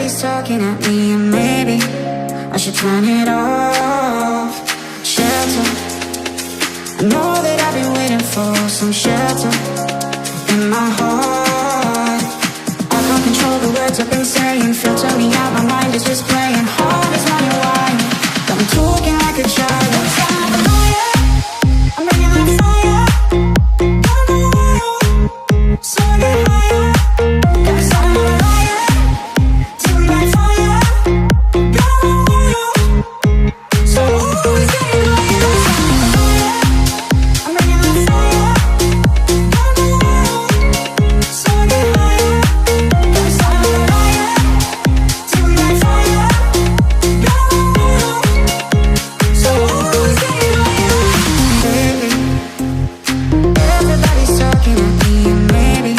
Everybody's talking at me, and maybe I should turn it off. Shelter, I know that I've been waiting for some shelter in my heart. I can't control the words I've been saying, filter me out, my mind is just playing hard as money wine. Got me talking like a child. I'm bringing that fire. So I get higher. Got me starting on a riot. Till we light fire. Got on oil. So always getting higher. I'm bringing that fire. Got no oil. So I get higher. Got me starting on a riot. Till we light fire. Got on oil. So always getting higher. Lately, everybody's talking at me, and maybe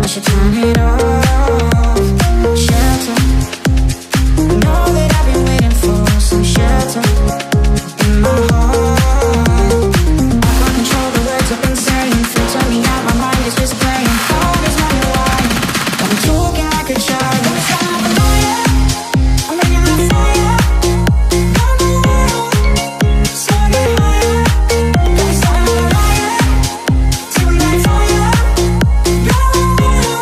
I should turn it off. Shelter, I know that I've been waiting for some shelter in my heart. I can't control the words I've been saying, filter me out, my mind is just playing hard as money wine. Got me talking like a child. I'm starting a fire. I'm bringing that fire. Got no oil. So I get higher. Got me starting on a riot. Till we light fire. Got no oil.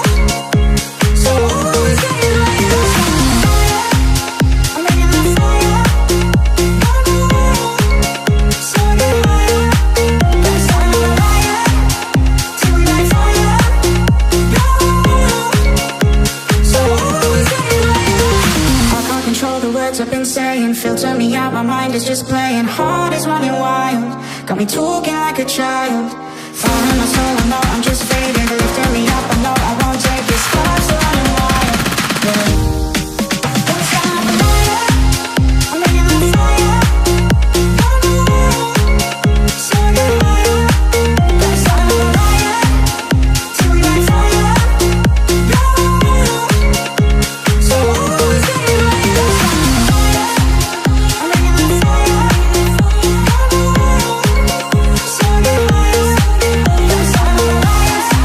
So always getting higher. I'm bringing that fire. Got no oil. So I get higher. Got me starting on a riot. Till we light fire. Got no oil. So always getting higher. I can't control the words I've been saying, filter me out, my mind is just playing hard as running wild. Got me talking like a child. Fire in my soul, I know I'm just fading. Lifting me up, I know I won't take this. Stars are running wild. Yeah. Don't stop the fire. I'm bringing that fire. Got no oil. So I get higher. Got me starting on a riot. Till we light fire. Got no oil. So always getting higher. I'm bringing that fire. Got no oil. So I get higher. Got me starting on a riot.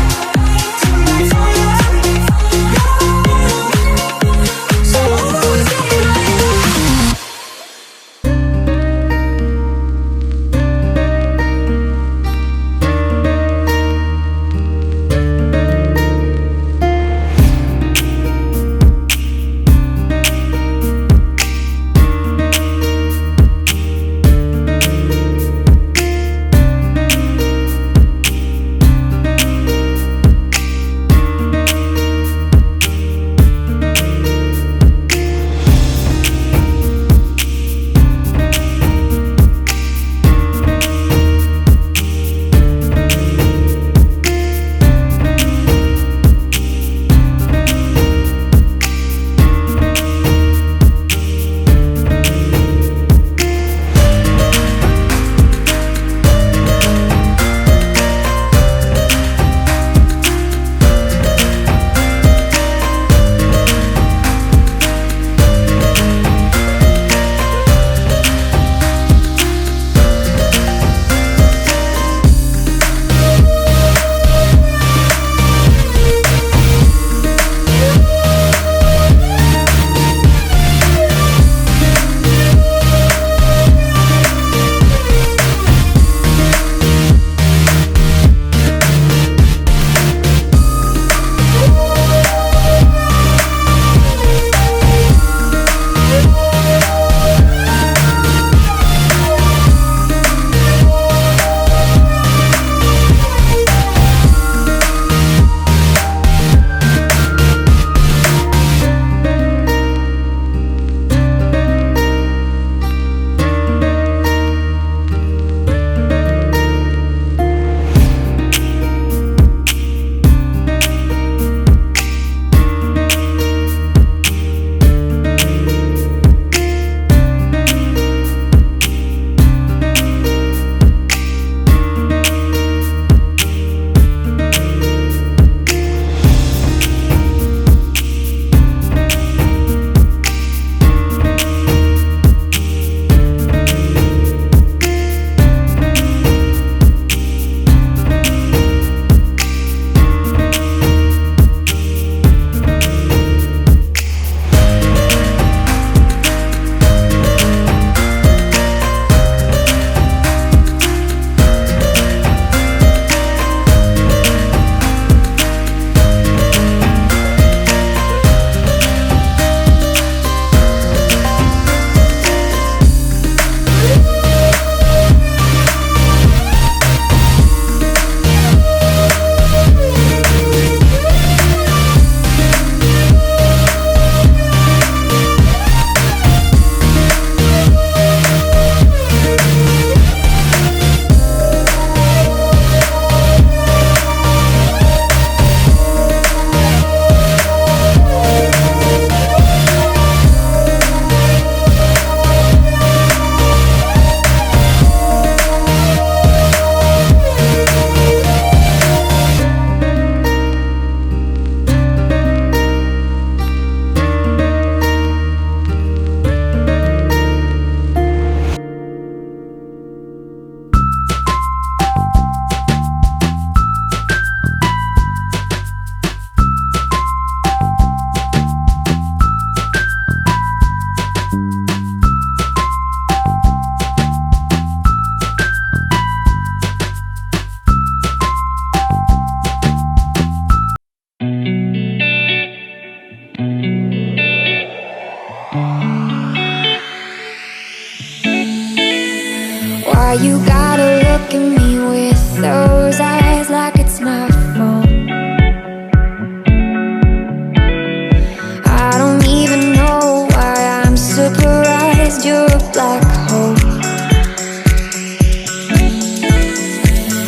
you're a black hole.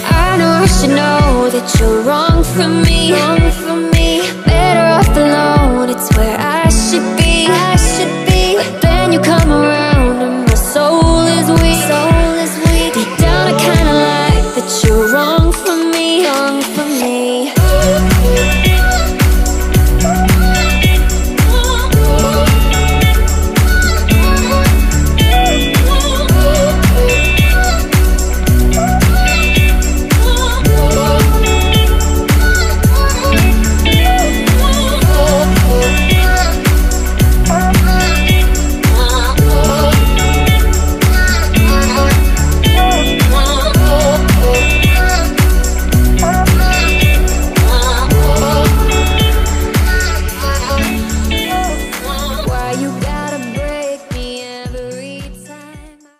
I know I should know that you're wrong.